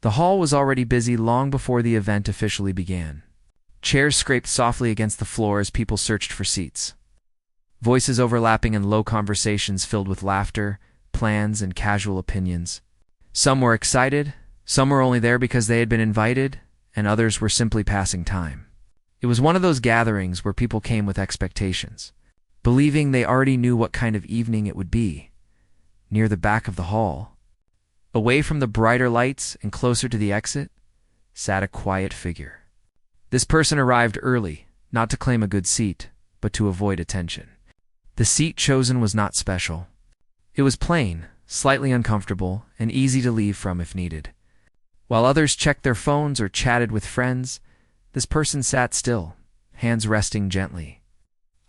The hall was already busy long before the event officially began. Chairs scraped softly against the floor as people searched for seats. Voices overlapping in low conversations filled with laughter, plans, and casual opinions. Some were excited, some were only there because they had been invited, and others were simply passing time. It was one of those gatherings where people came with expectations, believing they already knew what kind of evening it would be. Near the back of the hall, away from the brighter lights and closer to the exit, sat a quiet figure. This person arrived early, not to claim a good seat, but to avoid attention. The seat chosen was not special. It was plain, slightly uncomfortable, and easy to leave from if needed. While others checked their phones or chatted with friends, this person sat still, hands resting gently,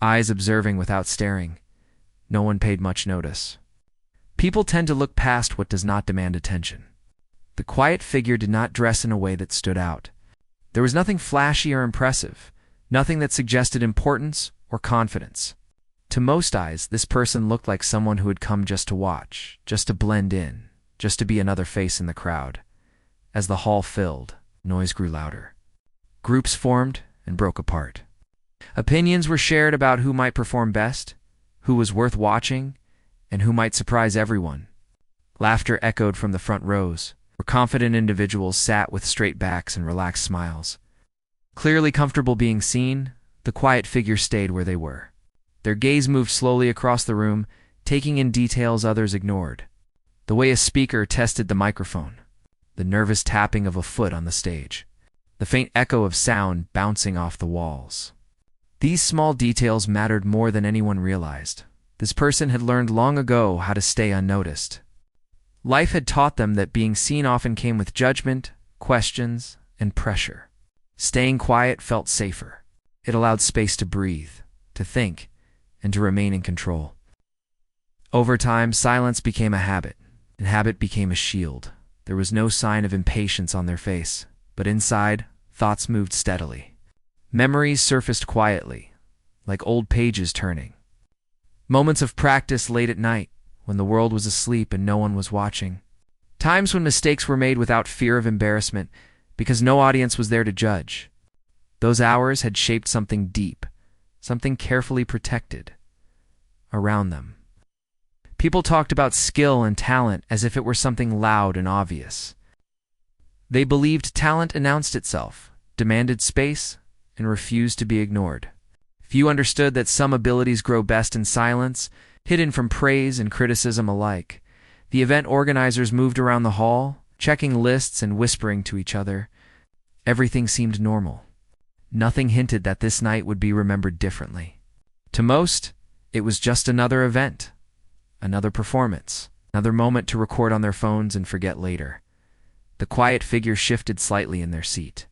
eyes observing without staring. No one paid much notice. People tend to look past what does not demand attention. The quiet figure did not dress in a way that stood out. There was nothing flashy or impressive, nothing that suggested importance or confidence. To most eyes, this person looked like someone who had come just to watch, just to blend in, just to be another face in the crowd. As the hall filled, noise grew louder. Groups formed and broke apart. Opinions were shared about who might perform best, who was worth watching, and who might surprise everyone. Laughter echoed from the front rows, where confident individuals sat with straight backs and relaxed smiles. Clearly comfortable being seen, the quiet figure stayed where they were. Their gaze moved slowly across the room, taking in details others ignored. The way a speaker tested the microphone, the nervous tapping of a foot on the stage, the faint echo of sound bouncing off the walls. These small details mattered more than anyone realized. This person had learned long ago how to stay unnoticed. Life had taught them that being seen often came with judgment, questions, and pressure. Staying quiet felt safer. It allowed space to breathe, to think, and to remain in control. Over time, silence became a habit, and habit became a shield. There was no sign of impatience on their face, but inside, thoughts moved steadily. Memories surfaced quietly, like old pages turning. Moments of practice late at night, when the world was asleep and no one was watching. Times when mistakes were made without fear of embarrassment, because no audience was there to judge. Those hours had shaped something deep, something carefully protected, around them. People talked about skill and talent as if it were something loud and obvious. They believed talent announced itself, demanded space, and refused to be ignored. Few understood that some abilities grow best in silence, hidden from praise and criticism alike. The event organizers moved around the hall, checking lists and whispering to each other. Everything seemed normal. Nothing hinted that this night would be remembered differently. To most, it was just another event, another performance, another moment to record on their phones and forget later. The quiet figure shifted slightly in their seat.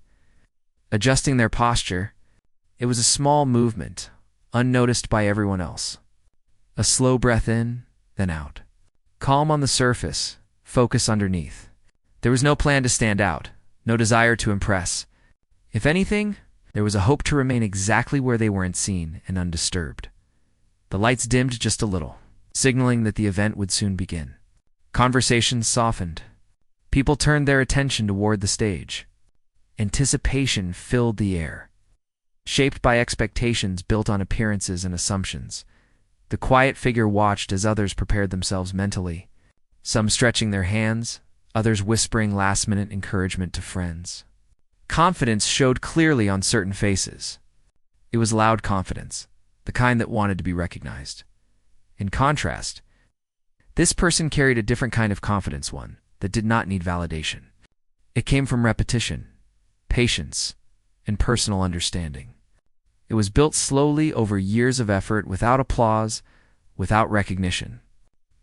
Adjusting their posture, it was a small movement, unnoticed by everyone else. A slow breath in, then out. Calm on the surface, focus underneath. There was no plan to stand out, no desire to impress. If anything, there was a hope to remain exactly where they weren't seen and undisturbed. The lights dimmed just a little, signaling that the event would soon begin. Conversations softened. People turned their attention toward the stage. Anticipation filled the air. Shaped by expectations built on appearances and assumptions, the quiet figure watched as others prepared themselves mentally, some stretching their hands, others whispering last-minute encouragement to friends. Confidence showed clearly on certain faces. It was loud confidence, the kind that wanted to be recognized. In contrast, this person carried a different kind of confidence, one that did not need validation. It came from repetition, patience, and personal understanding. It was built slowly over years of effort, without applause, without recognition.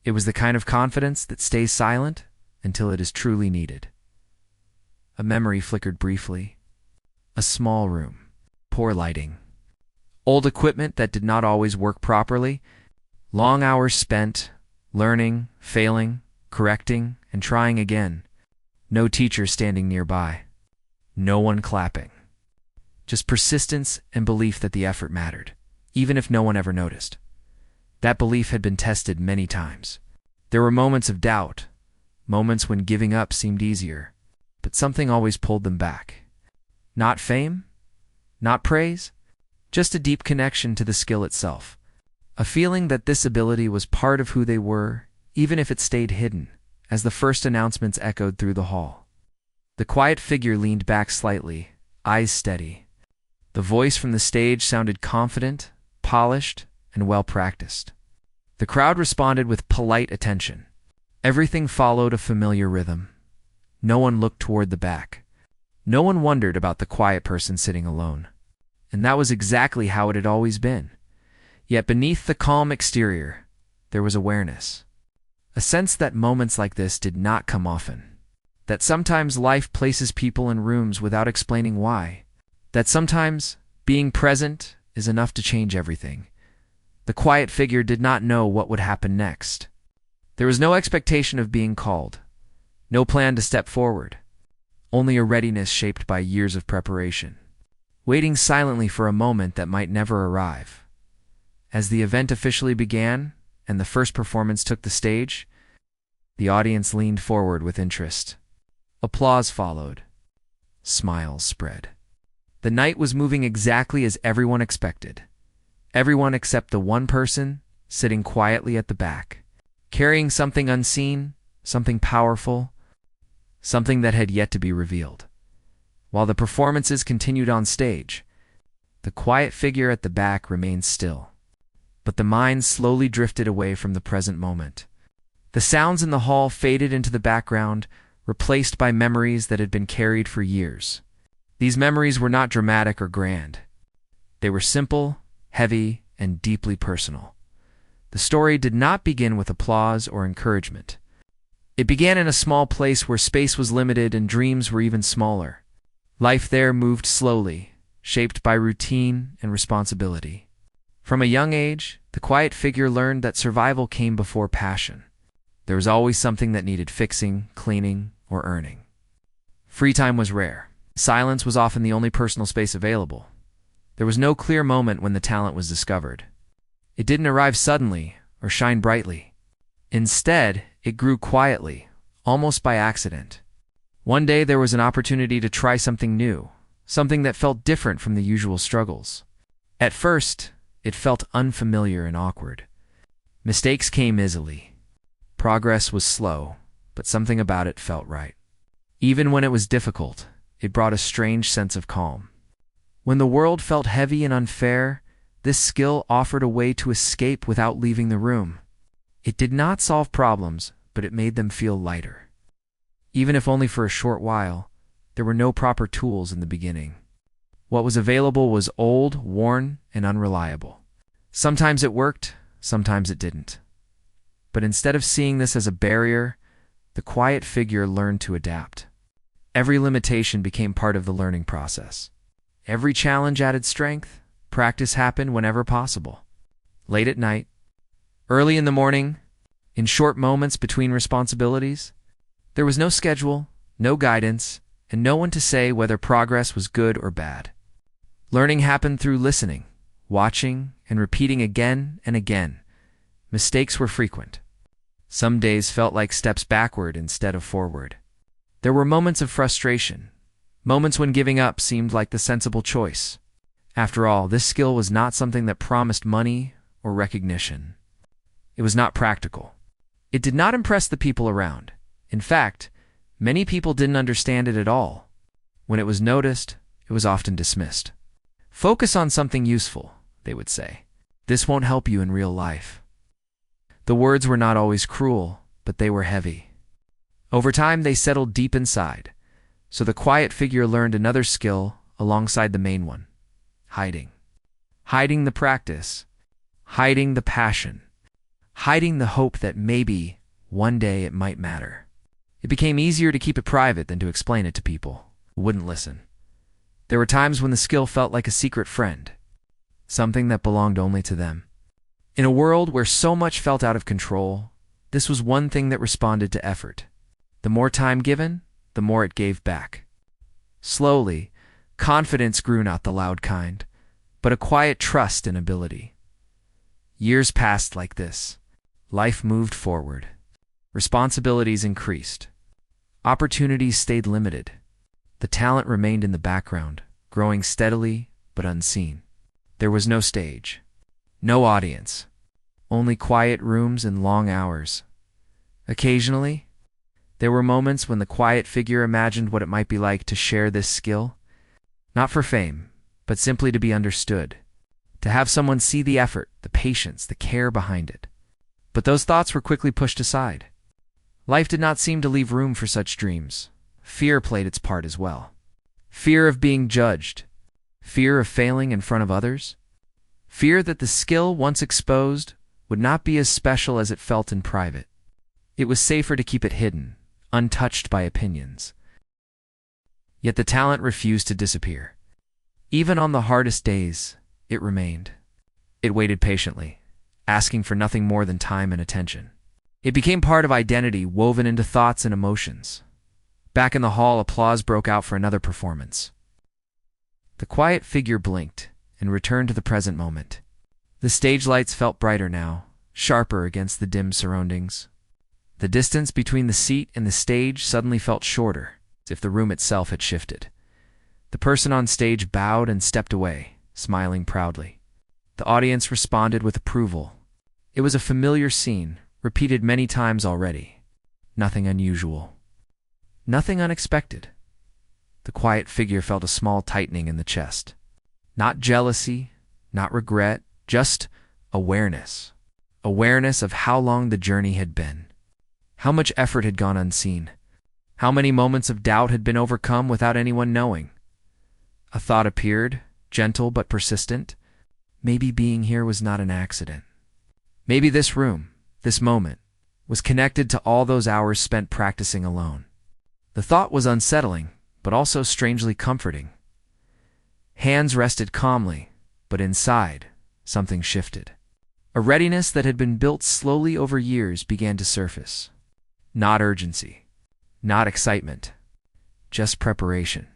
It was the kind of confidence that stays silent until it is truly needed. A memory flickered briefly. A small room, poor lighting, old equipment that did not always work properly, long hours spent learning, failing, correcting, and trying again. No teacher standing nearby. No one clapping. Just persistence and belief that the effort mattered, even if no one ever noticed. That belief had been tested many times. There were moments of doubt, moments when giving up seemed easier, but but something always pulled them back. Not fame, not praise, just a deep connection to the skill itself. A feeling that this ability was part of who they were, even if it stayed hidden, as the first announcements echoed through the hall. The quiet figure leaned back slightly, eyes steady. The voice from the stage sounded confident, polished, and well-practiced. The crowd responded with polite attention. Everything followed a familiar rhythm. No one looked toward the back. No one wondered about the quiet person sitting alone. And that was exactly how it had always been. Yet beneath the calm exterior, there was awareness. A sense that moments like this did not come often. That sometimes life places people in rooms without explaining why. That sometimes being present is enough to change everything. The quiet figure did not know what would happen next. There was no expectation of being called, no plan to step forward, only a readiness shaped by years of preparation, waiting silently for a moment that might never arrive. As the event officially began and the first performance took the stage, the audience leaned forward with interest. Applause followed. Smiles spread. The night was moving exactly as everyone expected. Everyone except the one person sitting quietly at the back, carrying something unseen, something powerful, something that had yet to be revealed. While the performances continued on stage, the quiet figure at the back remained still. But the mind slowly drifted away from the present moment. The sounds in the hall faded into the background, replaced by memories that had been carried for years. These memories were not dramatic or grand. They were simple, heavy, and deeply personal. The story did not begin with applause or encouragement. It began in a small place where space was limited and dreams were even smaller. Life there moved slowly, shaped by routine and responsibility. From a young age, the quiet figure learned that survival came before passion. There was always something that needed fixing, cleaning, or earning. Free time was rare. Silence was often the only personal space available. There was no clear moment when the talent was discovered. It didn't arrive suddenly or shine brightly. Instead, it grew quietly, almost by accident. One day there was an opportunity to try something new, something that felt different from the usual struggles. At first, it felt unfamiliar and awkward. Mistakes came easily. Progress was slow, but something about it felt right. Even when it was difficult, it brought a strange sense of calm. When the world felt heavy and unfair, this skill offered a way to escape without leaving the room. It did not solve problems, but it made them feel lighter. Even if only for a short while, there were no proper tools in the beginning. What was available was old, worn, and unreliable. Sometimes it worked, sometimes it didn't. But instead of seeing this as a barrier, the quiet figure learned to adapt. Every limitation became part of the learning process. Every challenge added strength. Practice happened whenever possible. Late at night, early in the morning, in short moments between responsibilities, there was no schedule, no guidance, and no one to say whether progress was good or bad. Learning happened through listening, watching, and repeating again and again. Mistakes were frequent. Some days felt like steps backward instead of forward. There were moments of frustration, moments when giving up seemed like the sensible choice. After all, this skill was not something that promised money or recognition. It was not practical. It did not impress the people around. In fact, many people didn't understand it at all. When it was noticed, it was often dismissed. Focus on something useful, they would say. This won't help you in real life. The words were not always cruel, but they were heavy. Over time, they settled deep inside, so the quiet figure learned another skill alongside the main one: hiding. Hiding the practice, hiding the passion, hiding the hope that maybe one day it might matter. It became easier to keep it private than to explain it to people who wouldn't listen. There were times when the skill felt like a secret friend, something that belonged only to them. In a world where so much felt out of control, this was one thing that responded to effort. The more time given, the more it gave back. Slowly, confidence grew, not the loud kind, but a quiet trust in ability. Years passed like this. Life moved forward. Responsibilities increased. Opportunities stayed limited. The talent remained in the background, growing steadily but unseen. There was no stage, no audience, only quiet rooms and long hours. Occasionally, there were moments when the quiet figure imagined what it might be like to share this skill, not for fame, but simply to be understood, to have someone see the effort, the patience, the care behind it. But those thoughts were quickly pushed aside. Life did not seem to leave room for such dreams. Fear played its part as well. Fear of being judged, fear of failing in front of others, fear that the skill once exposed would not be as special as it felt in private. It was safer to keep it hidden, untouched by opinions. Yet the talent refused to disappear. Even on the hardest days, it remained. It waited patiently, asking for nothing more than time and attention. It became part of identity, woven into thoughts and emotions. Back in the hall, applause broke out for another performance. The quiet figure blinked and returned to the present moment. The stage lights felt brighter now, sharper against the dim surroundings. The distance between the seat and the stage suddenly felt shorter, as if the room itself had shifted. The person on stage bowed and stepped away, smiling proudly. The audience responded with approval. It was a familiar scene, repeated many times already. Nothing unusual. Nothing unexpected. The quiet figure felt a small tightening in the chest. Not jealousy, not regret, just awareness. Awareness of how long the journey had been. How much effort had gone unseen. How many moments of doubt had been overcome without anyone knowing. A thought appeared, gentle but persistent. Maybe being here was not an accident. Maybe this room, this moment, was connected to all those hours spent practicing alone. The thought was unsettling, but also strangely comforting. Hands rested calmly, but inside, something shifted. A readiness that had been built slowly over years began to surface. Not urgency, not excitement, just preparation.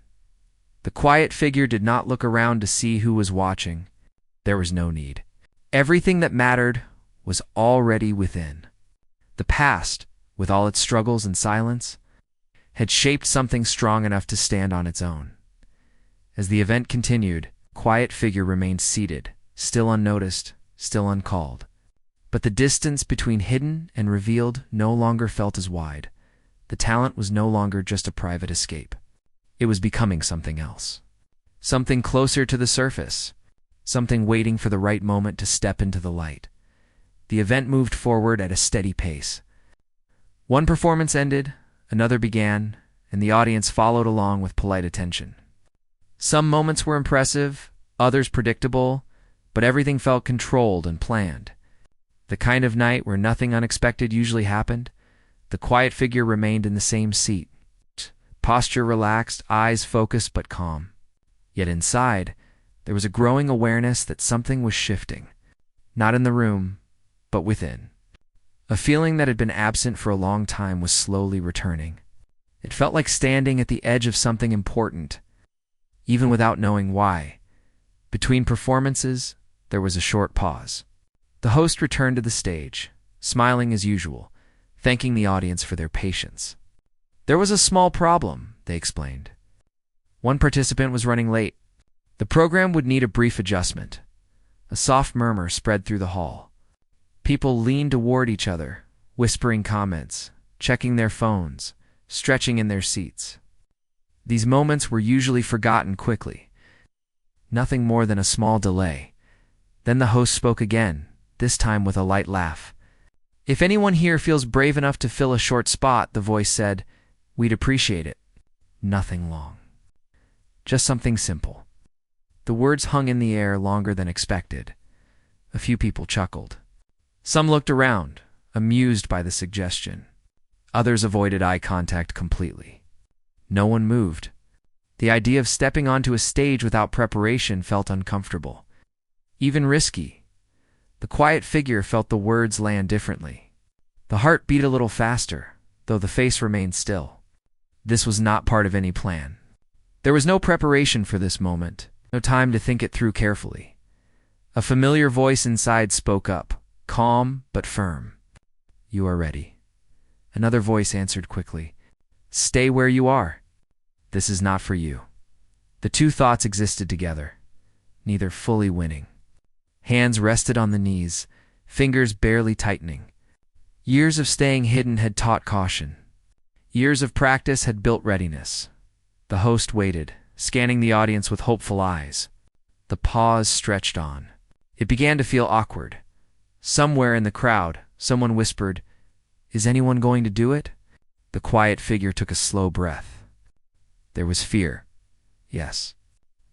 The quiet figure did not look around to see who was watching. There was no need. Everything that mattered was already within. The past, with all its struggles and silence, had shaped something strong enough to stand on its own. As the event continued, the quiet figure remained seated, still unnoticed, still uncalled. But the distance between hidden and revealed no longer felt as wide. The talent was no longer just a private escape. It was becoming something else. Something closer to the surface. Something waiting for the right moment to step into the light. The event moved forward at a steady pace. One performance ended, another began, and the audience followed along with polite attention. Some moments were impressive, others predictable, but everything felt controlled and planned. The kind of night where nothing unexpected usually happened. The quiet figure remained in the same seat, posture relaxed, eyes focused but calm. Yet inside, there was a growing awareness that something was shifting, not in the room, but within. A feeling that had been absent for a long time was slowly returning. It felt like standing at the edge of something important, even without knowing why. Between performances, there was a short pause. The host returned to the stage, smiling as usual, thanking the audience for their patience. There was a small problem, they explained. One participant was running late. The program would need a brief adjustment. A soft murmur spread through the hall. People leaned toward each other, whispering comments, checking their phones, stretching in their seats. These moments were usually forgotten quickly. Nothing more than a small delay. Then the host spoke again, this time with a light laugh. "If anyone here feels brave enough to fill a short spot," the voice said, "we'd appreciate it." Nothing long. Just something simple. The words hung in the air longer than expected. A few people chuckled. Some looked around, amused by the suggestion. Others avoided eye contact completely. No one moved. The idea of stepping onto a stage without preparation felt uncomfortable, even risky. The quiet figure felt the words land differently. The heart beat a little faster, though the face remained still. This was not part of any plan. There was no preparation for this moment, no time to think it through carefully. A familiar voice inside spoke up, calm but firm. "You are ready." Another voice answered quickly, "Stay where you are." This is not for you. The two thoughts existed together, neither fully winning. Hands rested on the knees, fingers barely tightening. Years of staying hidden had taught caution. Years of practice had built readiness. The host waited, scanning the audience with hopeful eyes. The pause stretched on. It began to feel awkward. Somewhere in the crowd, someone whispered, "Is anyone going to do it?" The quiet figure took a slow breath. There was fear, yes.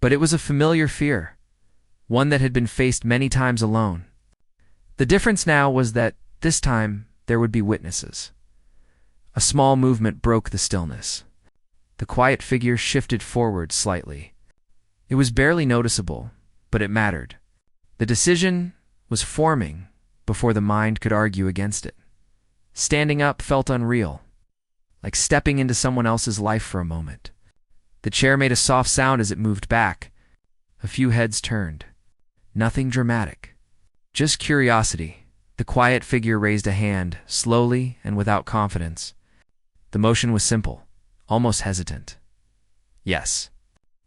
But it was a familiar fear, one that had been faced many times alone. The difference now was that, this time, there would be witnesses. A small movement broke the stillness. The quiet figure shifted forward slightly. It was barely noticeable, but it mattered. The decision was forming before the mind could argue against it. Standing up felt unreal, like stepping into someone else's life for a moment. The chair made a soft sound as it moved back. A few heads turned. Nothing dramatic, just curiosity. The quiet figure raised a hand, slowly and without confidence. The motion was simple, almost hesitant. "Yes,"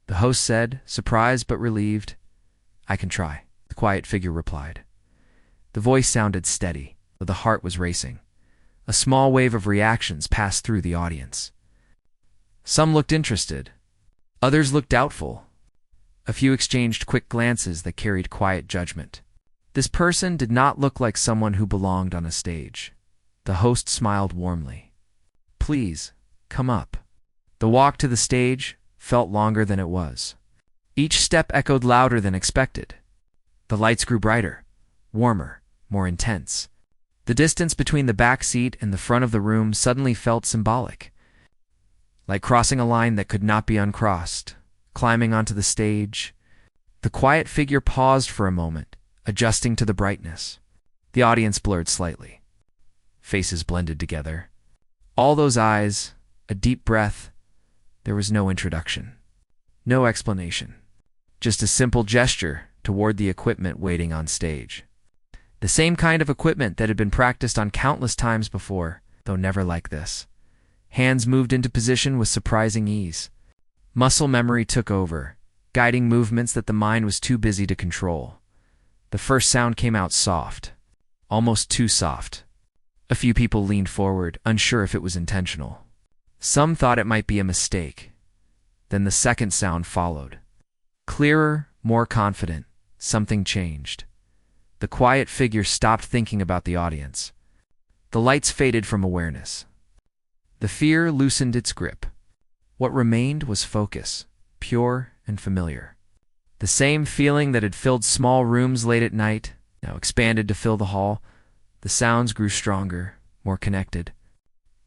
the host said, surprised but relieved. "I can try," the quiet figure replied. The voice sounded steady, but the heart was racing. A small wave of reactions passed through the audience. Some looked interested. Others looked doubtful. A few exchanged quick glances that carried quiet judgment. This person did not look like someone who belonged on a stage. The host smiled warmly. "Please, come up." The walk to the stage felt longer than it was. Each step echoed louder than expected. The lights grew brighter, warmer, more intense. The distance between the back seat and the front of the room suddenly felt symbolic, like crossing a line that could not be uncrossed. Climbing onto the stage, the quiet figure paused for a moment, adjusting to the brightness. The audience blurred slightly. Faces blended together. All those eyes, a deep breath. There was no introduction, no explanation, just a simple gesture toward the equipment waiting on stage. The same kind of equipment that had been practiced on countless times before, though never like this. Hands moved into position with surprising ease. Muscle memory took over, guiding movements that the mind was too busy to control. The first sound came out soft, almost too soft. A few people leaned forward, unsure if it was intentional. Some thought it might be a mistake. Then the second sound followed. Clearer, more confident, something changed. The quiet figure stopped thinking about the audience. The lights faded from awareness. The fear loosened its grip. What remained was focus, pure and familiar. The same feeling that had filled small rooms late at night now expanded to fill the hall. The sounds grew stronger, more connected.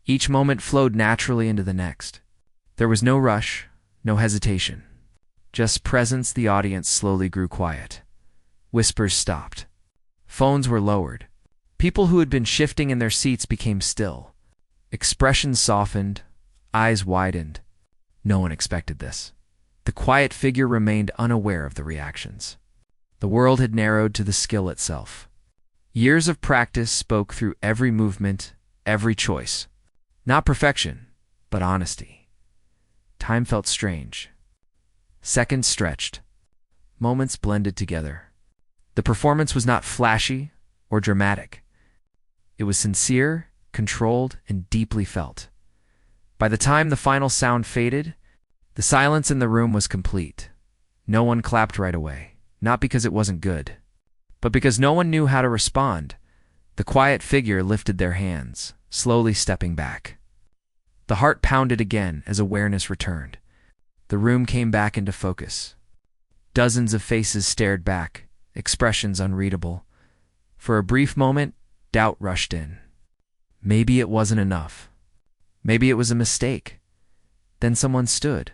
Each moment flowed naturally into the next. There was no rush, no hesitation. Just presence. The audience slowly grew quiet. Whispers stopped. Phones were lowered. People who had been shifting in their seats became still. Expressions softened, eyes widened. No one expected this. The quiet figure remained unaware of the reactions. The world had narrowed to the skill itself. Years of practice spoke through every movement, every choice. Not perfection, but honesty. Time felt strange. Seconds stretched. Moments blended together. The performance was not flashy or dramatic. It was sincere, controlled, and deeply felt. By the time the final sound faded, the silence in the room was complete. No one clapped right away, not because it wasn't good, but because no one knew how to respond. The quiet figure lifted their hands, slowly stepping back. The heart pounded again as awareness returned. The room came back into focus. Dozens of faces stared back, expressions unreadable. For a brief moment, doubt rushed in. Maybe it wasn't enough. Maybe it was a mistake. Then someone stood.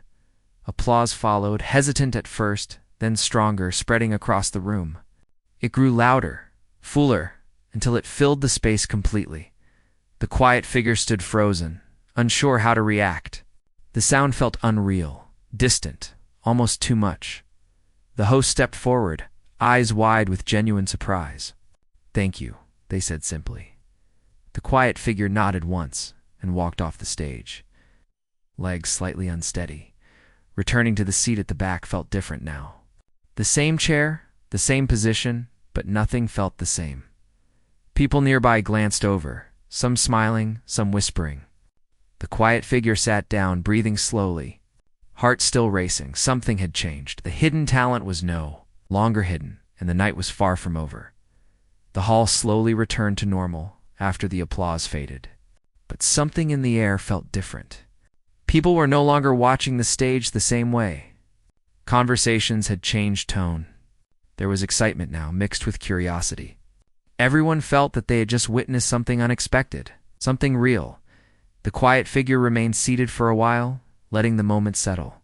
Applause followed, hesitant at first, then stronger, spreading across the room. It grew louder, fuller, until it filled the space completely. The quiet figure stood frozen, unsure how to react. The sound felt unreal, distant, almost too much. The host stepped forward, eyes wide with genuine surprise. "Thank you," they said simply. The quiet figure nodded once and walked off the stage, legs slightly unsteady. Returning to the seat at the back felt different now. The same chair, the same position, but nothing felt the same. People nearby glanced over, some smiling, some whispering. The quiet figure sat down, breathing slowly, heart still racing. Something had changed. The hidden talent was no longer hidden, and the night was far from over. The hall slowly returned to normal after the applause faded. But something in the air felt different. People were no longer watching the stage the same way. Conversations had changed tone. There was excitement now, mixed with curiosity. Everyone felt that they had just witnessed something unexpected, something real. The quiet figure remained seated for a while, letting the moment settle.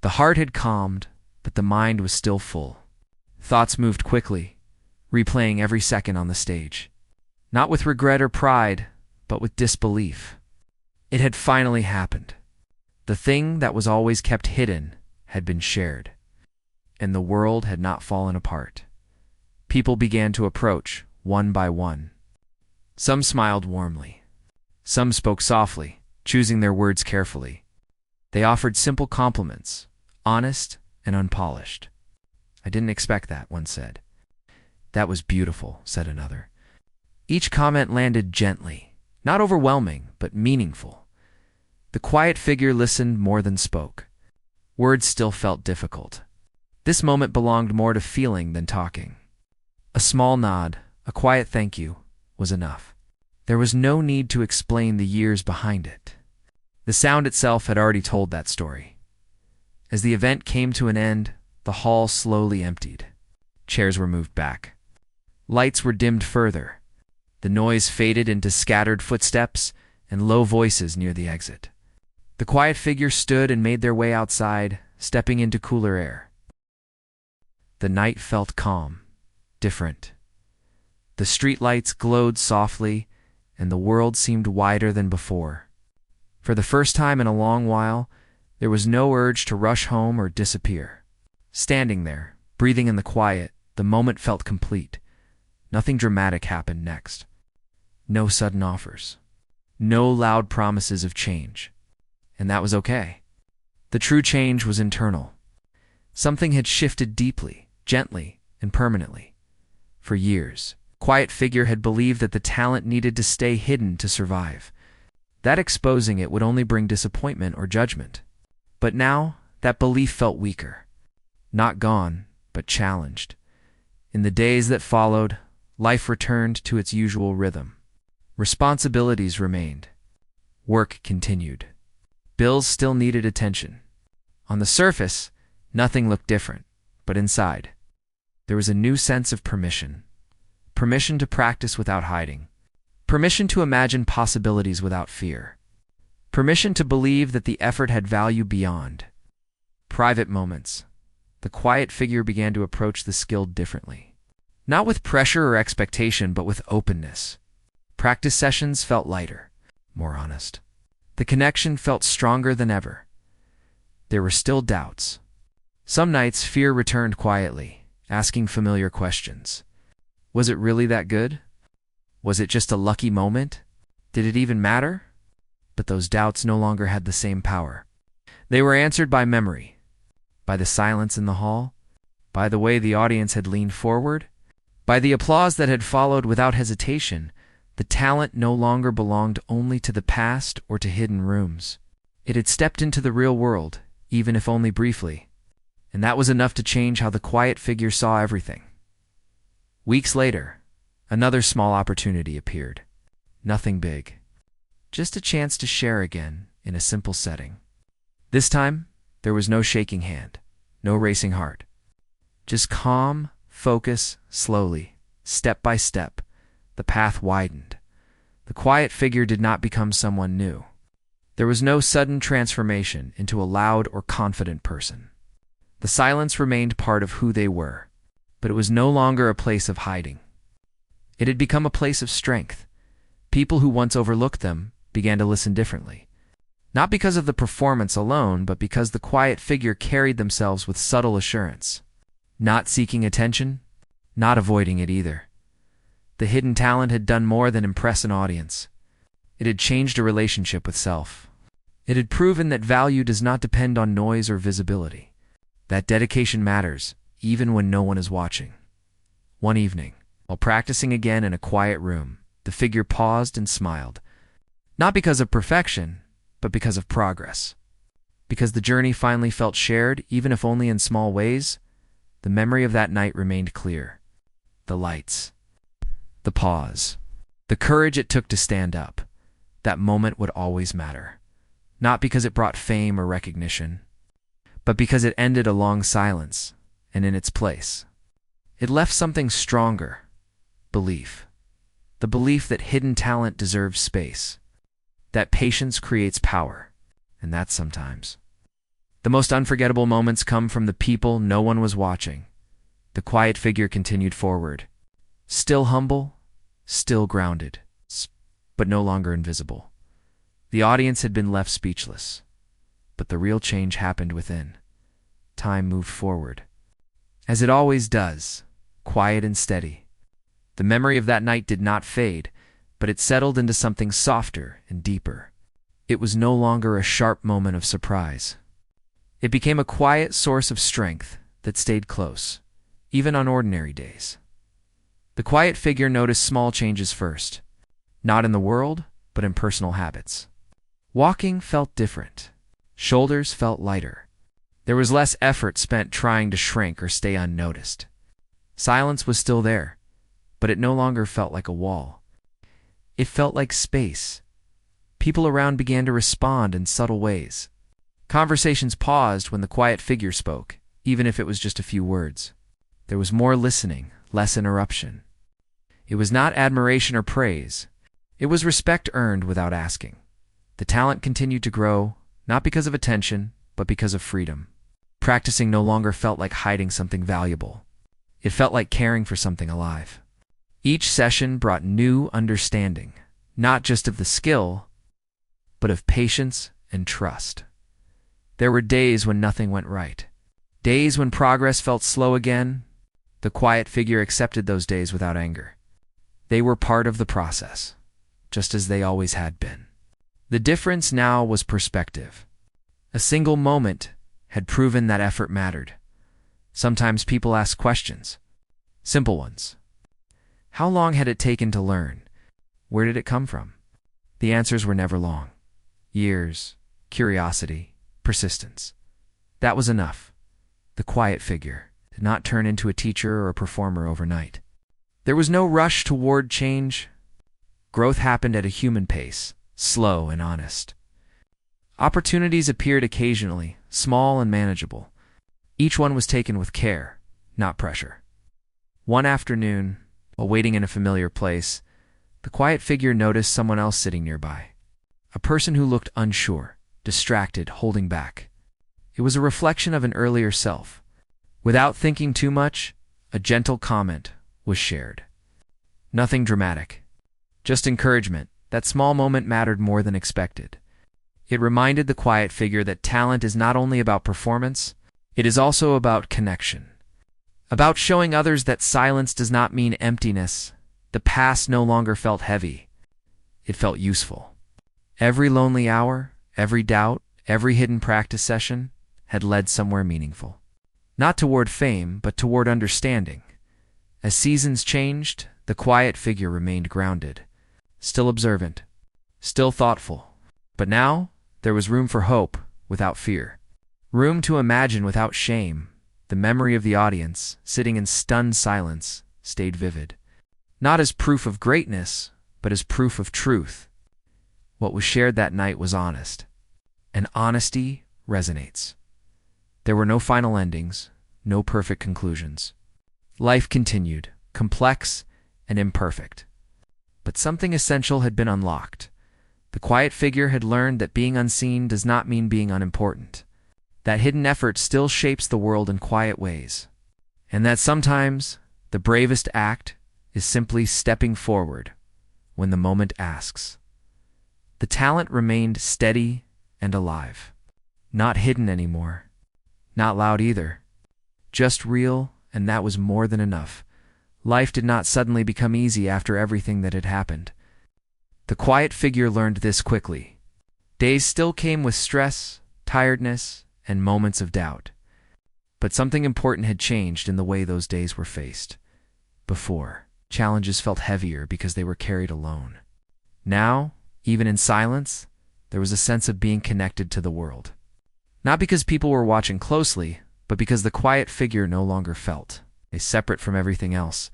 The heart had calmed, but the mind was still full. Thoughts moved quickly, replaying every second on the stage. Not with regret or pride, but with disbelief. It had finally happened. The thing that was always kept hidden had been shared, and the world had not fallen apart. People began to approach, one by one. Some smiled warmly. Some spoke softly, choosing their words carefully. They offered simple compliments, honest and unpolished. "I didn't expect that," one said. "That was beautiful," said another. Each comment landed gently, not overwhelming, but meaningful. The quiet figure listened more than spoke. Words still felt difficult. This moment belonged more to feeling than talking. A small nod, a quiet thank you, was enough. There was no need to explain the years behind it. The sound itself had already told that story. As the event came to an end, the hall slowly emptied. Chairs were moved back. Lights were dimmed further. The noise faded into scattered footsteps and low voices near the exit. The quiet figure stood and made their way outside, stepping into cooler air. The night felt calm, different. The streetlights glowed softly, and the world seemed wider than before. For the first time in a long while, there was no urge to rush home or disappear. Standing there, breathing in the quiet, the moment felt complete. Nothing dramatic happened next. No sudden offers. No loud promises of change. And that was okay. The true change was internal. Something had shifted deeply, gently, and permanently. For years, quiet figure had believed that the talent needed to stay hidden to survive. That exposing it would only bring disappointment or judgment. But now, that belief felt weaker. Not gone, but challenged. In the days that followed, life returned to its usual rhythm. Responsibilities remained. Work continued. Bills still needed attention. On the surface, nothing looked different, but inside, there was a new sense of permission. Permission to practice without hiding. Permission to imagine possibilities without fear. Permission to believe that the effort had value beyond. Private moments. The quiet figure began to approach the skilled differently. Not with pressure or expectation, but with openness. Practice sessions felt lighter, more honest. The connection felt stronger than ever. There were still doubts. Some nights, fear returned quietly, asking familiar questions. Was it really that good? Was it just a lucky moment? Did it even matter? But those doubts no longer had the same power. They were answered by memory, by the silence in the hall, by the way the audience had leaned forward, by the applause that had followed without hesitation. The talent no longer belonged only to the past or to hidden rooms. It had stepped into the real world, even if only briefly. And that was enough to change how the quiet figure saw everything. Weeks later, another small opportunity appeared. Nothing big. Just a chance to share again in a simple setting. This time, there was no shaking hand, no racing heart. Just calm, focus, slowly, step by step. The path widened. The quiet figure did not become someone new. There was no sudden transformation into a loud or confident person. The silence remained part of who they were, but it was no longer a place of hiding. It had become a place of strength. People who once overlooked them began to listen differently. Not because of the performance alone, but because the quiet figure carried themselves with subtle assurance. Not seeking attention, not avoiding it either. The hidden talent had done more than impress an audience. It had changed a relationship with self. It had proven that value does not depend on noise or visibility. That dedication matters, even when no one is watching. One evening, while practicing again in a quiet room, the figure paused and smiled. Not because of perfection, but because of progress. Because the journey finally felt shared, even if only in small ways. The memory of that night remained clear. The lights. The pause. The courage it took to stand up. That moment would always matter. Not because it brought fame or recognition, but because it ended a long silence, and in its place, it left something stronger. Belief. The belief that hidden talent deserves space. That patience creates power. And that sometimes. The most unforgettable moments come from the people no one was watching. The quiet figure continued forward. Still humble, still grounded, but no longer invisible. The audience had been left speechless. But the real change happened within. Time moved forward. As it always does, quiet and steady. The memory of that night did not fade, but it settled into something softer and deeper. It was no longer a sharp moment of surprise. It became a quiet source of strength that stayed close, even on ordinary days. The quiet figure noticed small changes first, not in the world, but in personal habits. Walking felt different. Shoulders felt lighter. There was less effort spent trying to shrink or stay unnoticed. Silence was still there, but it no longer felt like a wall. It felt like space. People around began to respond in subtle ways. Conversations paused when the quiet figure spoke, even if it was just a few words. There was more listening, less interruption. It was not admiration or praise. It was respect earned without asking. The talent continued to grow, not because of attention, but because of freedom. Practicing no longer felt like hiding something valuable. It felt like caring for something alive. Each session brought new understanding, not just of the skill, but of patience and trust. There were days when nothing went right. Days when progress felt slow again. The quiet figure accepted those days without anger. They were part of the process, just as they always had been. The difference now was perspective. A single moment had proven that effort mattered. Sometimes people ask questions, simple ones. How long had it taken to learn? Where did it come from? The answers were never long. Years, curiosity, persistence. That was enough. The quiet figure did not turn into a teacher or a performer overnight. There was no rush toward change. Growth happened at a human pace, slow and honest. Opportunities appeared occasionally, small and manageable. Each one was taken with care, not pressure. One afternoon, while waiting in a familiar place, the quiet figure noticed someone else sitting nearby. A person who looked unsure, distracted, holding back. It was a reflection of an earlier self. Without thinking too much, a gentle comment was shared. Nothing dramatic, just encouragement. That small moment mattered more than expected. It reminded the quiet figure that talent is not only about performance, it is also about connection. About showing others that silence does not mean emptiness. The past no longer felt heavy. It felt useful. Every lonely hour, every doubt, every hidden practice session had led somewhere meaningful. Not toward fame, but toward understanding. As seasons changed, the quiet figure remained grounded, still observant, still thoughtful. But now, there was room for hope without fear. Room to imagine without shame. The memory of the audience, sitting in stunned silence, stayed vivid. Not as proof of greatness, but as proof of truth. What was shared that night was honest. And honesty resonates. There were no final endings, no perfect conclusions. Life continued, complex and imperfect. But something essential had been unlocked. The quiet figure had learned that being unseen does not mean being unimportant. That hidden effort still shapes the world in quiet ways. And that sometimes the bravest act is simply stepping forward when the moment asks. The talent remained steady and alive. Not hidden anymore. Not loud either. Just real, and that was more than enough. Life did not suddenly become easy after everything that had happened. The quiet figure learned this quickly. Days still came with stress, tiredness, and moments of doubt. But something important had changed in the way those days were faced. Before, challenges felt heavier because they were carried alone. Now, even in silence, there was a sense of being connected to the world. Not because people were watching closely, but because the quiet figure no longer felt separate from everything else.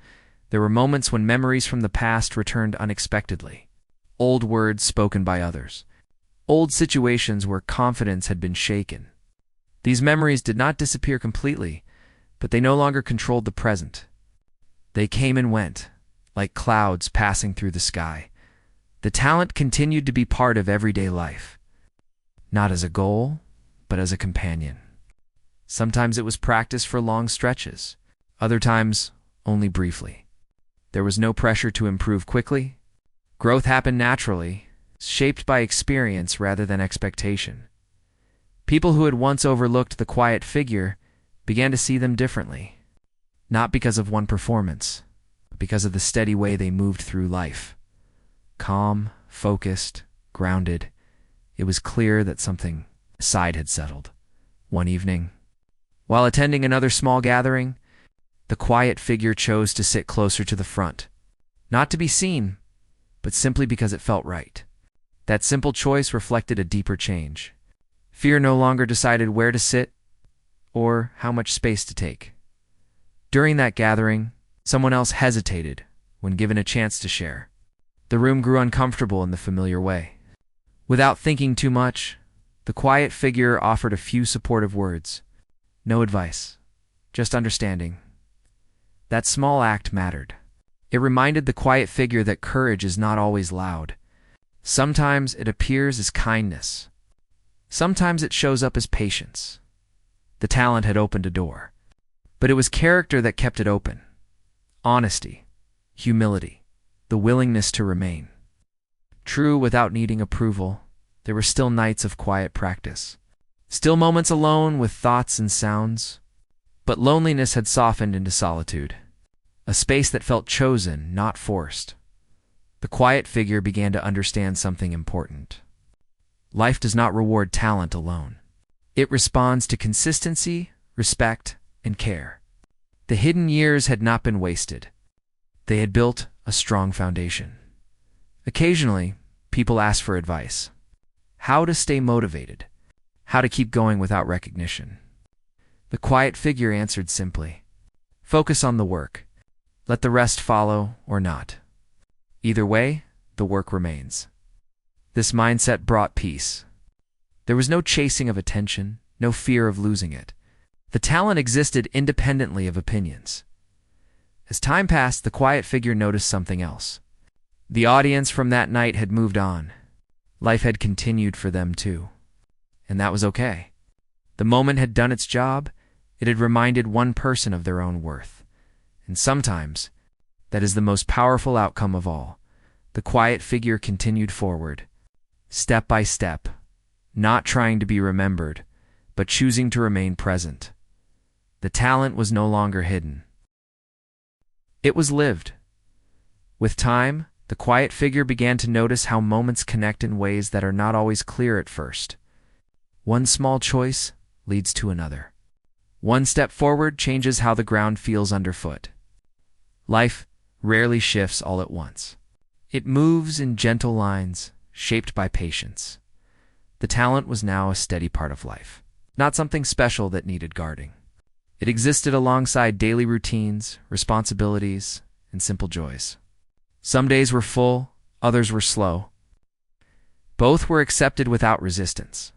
There were moments when memories from the past returned unexpectedly. Old words spoken by others. Old situations where confidence had been shaken. These memories did not disappear completely, but they no longer controlled the present. They came and went, like clouds passing through the sky. The talent continued to be part of everyday life, not as a goal, but as a companion. Sometimes it was practice for long stretches, other times only briefly. There was no pressure to improve quickly. Growth happened naturally, shaped by experience rather than expectation. People who had once overlooked the quiet figure began to see them differently, not because of one performance, but because of the steady way they moved through life. Calm, focused, grounded, it was clear that something aside had settled. One evening, while attending another small gathering, the quiet figure chose to sit closer to the front, not to be seen, but simply because it felt right. That simple choice reflected a deeper change. Fear no longer decided where to sit or how much space to take. During that gathering, someone else hesitated when given a chance to share. The room grew uncomfortable in the familiar way. Without thinking too much, the quiet figure offered a few supportive words. No advice, just understanding. That small act mattered. It reminded the quiet figure that courage is not always loud. Sometimes it appears as kindness. Sometimes it shows up as patience. The talent had opened a door, but it was character that kept it open. Honesty, humility, the willingness to remain. True, without needing approval, there were still nights of quiet practice. Still moments alone with thoughts and sounds. But loneliness had softened into solitude. A space that felt chosen, not forced. The quiet figure began to understand something important. Life does not reward talent alone. It responds to consistency, respect, and care. The hidden years had not been wasted. They had built a strong foundation. Occasionally, people asked for advice. How to stay motivated. How to keep going without recognition. The quiet figure answered simply. Focus on the work. Let the rest follow or not. Either way, the work remains. This mindset brought peace. There was no chasing of attention, no fear of losing it. The talent existed independently of opinions. As time passed, the quiet figure noticed something else. The audience from that night had moved on. Life had continued for them too. And that was okay. The moment had done its job. It had reminded one person of their own worth. And sometimes, that is the most powerful outcome of all. The quiet figure continued forward, step by step, not trying to be remembered, but choosing to remain present. The talent was no longer hidden. It was lived. With time, the quiet figure began to notice how moments connect in ways that are not always clear at first. One small choice leads to another. One step forward changes how the ground feels underfoot. Life rarely shifts all at once. It moves in gentle lines, shaped by patience. The talent was now a steady part of life, not something special that needed guarding. It existed alongside daily routines, responsibilities, and simple joys. Some days were full, others were slow. Both were accepted without resistance.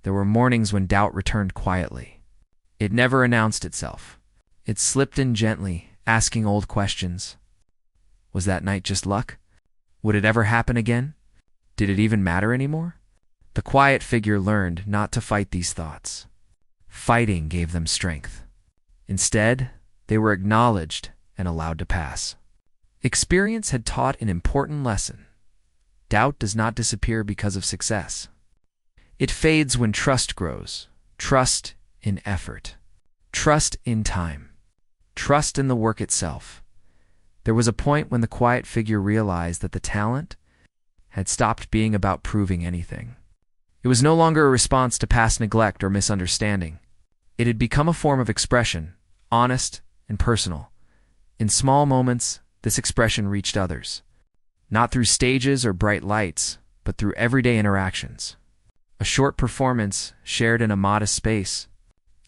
There were mornings when doubt returned quietly. It never announced itself. It slipped in gently, asking old questions. Was that night just luck? Would it ever happen again? Did it even matter anymore? The quiet figure learned not to fight these thoughts. Fighting gave them strength. Instead, they were acknowledged and allowed to pass. Experience had taught an important lesson. Doubt does not disappear because of success. It fades when trust grows. Trust in effort. Trust in time. Trust in the work itself. There was a point when the quiet figure realized that the talent had stopped being about proving anything. It was no longer a response to past neglect or misunderstanding. It had become a form of expression, honest and personal. In small moments, this expression reached others, not through stages or bright lights, but through everyday interactions. A short performance shared in a modest space,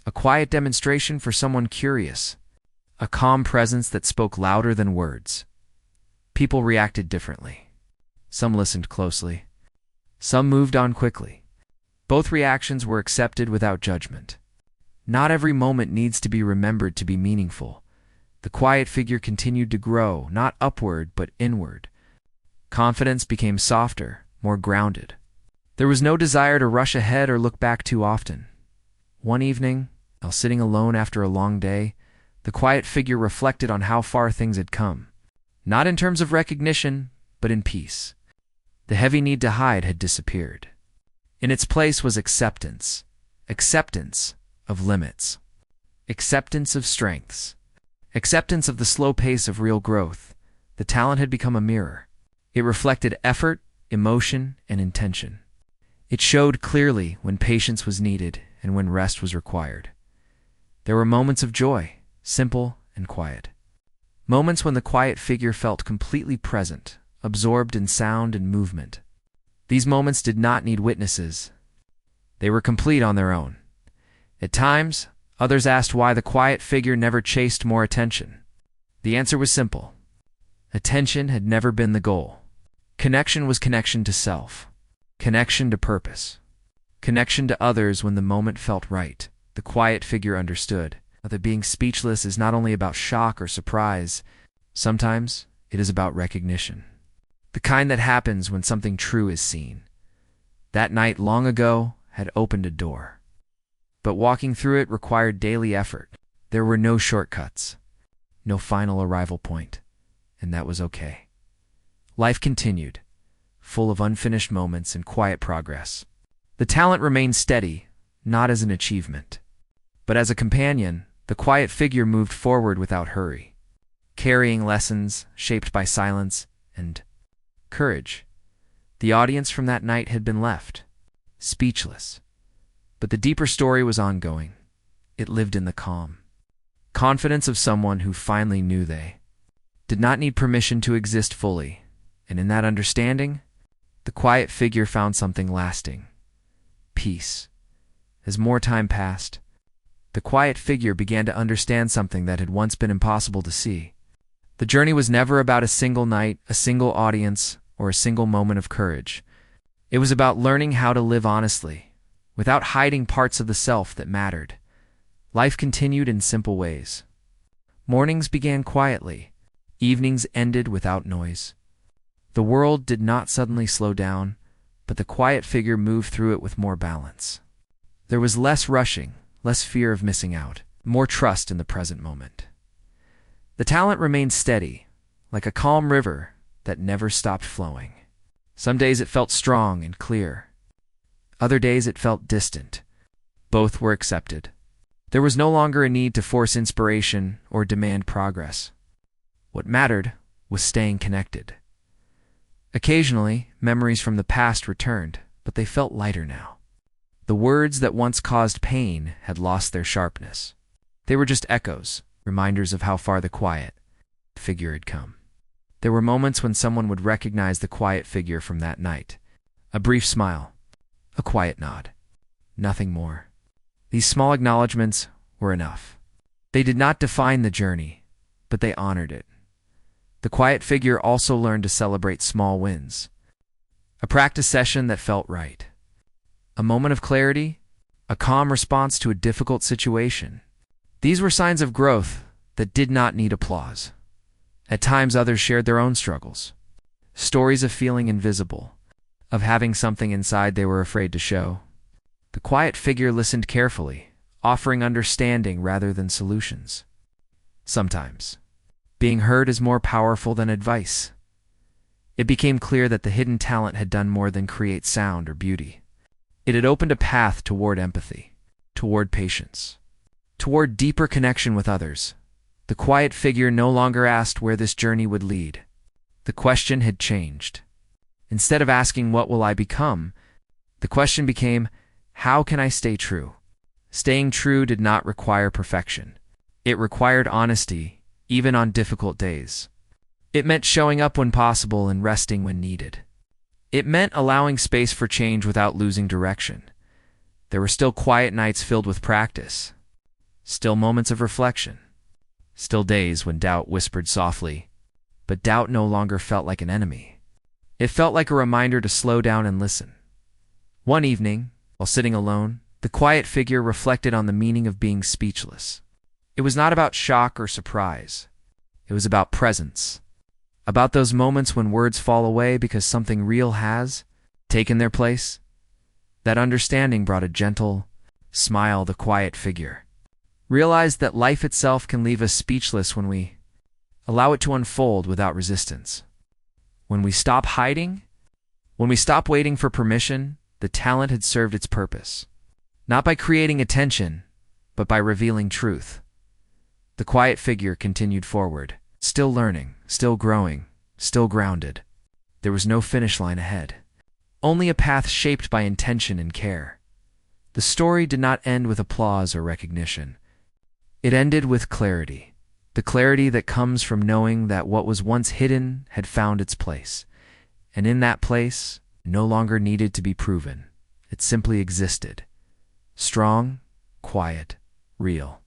a quiet demonstration for someone curious, a calm presence that spoke louder than words. People reacted differently. Some listened closely. Some moved on quickly. Both reactions were accepted without judgment. Not every moment needs to be remembered to be meaningful. The quiet figure continued to grow, not upward but inward. Confidence became softer, more grounded. There was no desire to rush ahead or look back too often. One evening, while sitting alone after a long day, the quiet figure reflected on how far things had come. Not in terms of recognition, but in peace. The heavy need to hide had disappeared. In its place was acceptance. Acceptance of limits. Acceptance of strengths. Acceptance of the slow pace of real growth. The talent had become a mirror. It reflected effort, emotion, and intention. It showed clearly when patience was needed and when rest was required. There were moments of joy, simple and quiet. Moments when the quiet figure felt completely present, absorbed in sound and movement. These moments did not need witnesses. They were complete on their own. At times, others asked why the quiet figure never chased more attention. The answer was simple. Attention had never been the goal. Connection was connection to self. Connection to purpose. Connection to others when the moment felt right. The quiet figure understood that being speechless is not only about shock or surprise. Sometimes it is about recognition. The kind that happens when something true is seen. That night long ago had opened a door. But walking through it required daily effort. There were no shortcuts, no final arrival point, and that was okay. Life continued, full of unfinished moments and quiet progress. The talent remained steady, not as an achievement, but as a companion. The quiet figure moved forward without hurry, carrying lessons shaped by silence and courage. The audience from that night had been left, speechless. But the deeper story was ongoing. It lived in the calm confidence of someone who finally knew they did not need permission to exist fully, and in that understanding, the quiet figure found something lasting. Peace. As more time passed, the quiet figure began to understand something that had once been impossible to see. The journey was never about a single night, a single audience, or a single moment of courage. It was about learning how to live honestly, without hiding parts of the self that mattered. Life continued in simple ways. Mornings began quietly. Evenings ended without noise. The world did not suddenly slow down, but the quiet figure moved through it with more balance. There was less rushing, less fear of missing out, more trust in the present moment. The talent remained steady, like a calm river that never stopped flowing. Some days it felt strong and clear. Other days it felt distant. Both were accepted. There was no longer a need to force inspiration or demand progress. What mattered was staying connected. Occasionally, memories from the past returned, but they felt lighter now. The words that once caused pain had lost their sharpness. They were just echoes, reminders of how far the quiet figure had come. There were moments when someone would recognize the quiet figure from that night. A brief smile, a quiet nod, nothing more. These small acknowledgments were enough. They did not define the journey, but they honored it. The quiet figure also learned to celebrate small wins. A practice session that felt right. A moment of clarity, a calm response to a difficult situation. These were signs of growth that did not need applause. At times others shared their own struggles. Stories of feeling invisible, of having something inside they were afraid to show. The quiet figure listened carefully, offering understanding rather than solutions. Sometimes, being heard is more powerful than advice. It became clear that the hidden talent had done more than create sound or beauty. It had opened a path toward empathy, toward patience, toward deeper connection with others. The quiet figure no longer asked where this journey would lead. The question had changed. Instead of asking, "What will I become?" The question became, how can I stay true? Staying true did not require perfection. It required honesty, even on difficult days. It meant showing up when possible and resting when needed. It meant allowing space for change without losing direction. There were still quiet nights filled with practice, still moments of reflection, still days when doubt whispered softly, but doubt no longer felt like an enemy. It felt like a reminder to slow down and listen. One evening, while sitting alone, the quiet figure reflected on the meaning of being speechless. It was not about shock or surprise. It was about presence. About those moments when words fall away because something real has taken their place. That understanding brought a gentle smile. The quiet figure realized that life itself can leave us speechless when we allow it to unfold without resistance. When we stop hiding, when we stop waiting for permission, the talent had served its purpose. Not by creating attention, but by revealing truth. The quiet figure continued forward, still learning, still growing, still grounded. There was no finish line ahead, only a path shaped by intention and care. The story did not end with applause or recognition. It ended with clarity, the clarity that comes from knowing that what was once hidden had found its place, and in that place no longer needed to be proven. It simply existed, strong, quiet, real.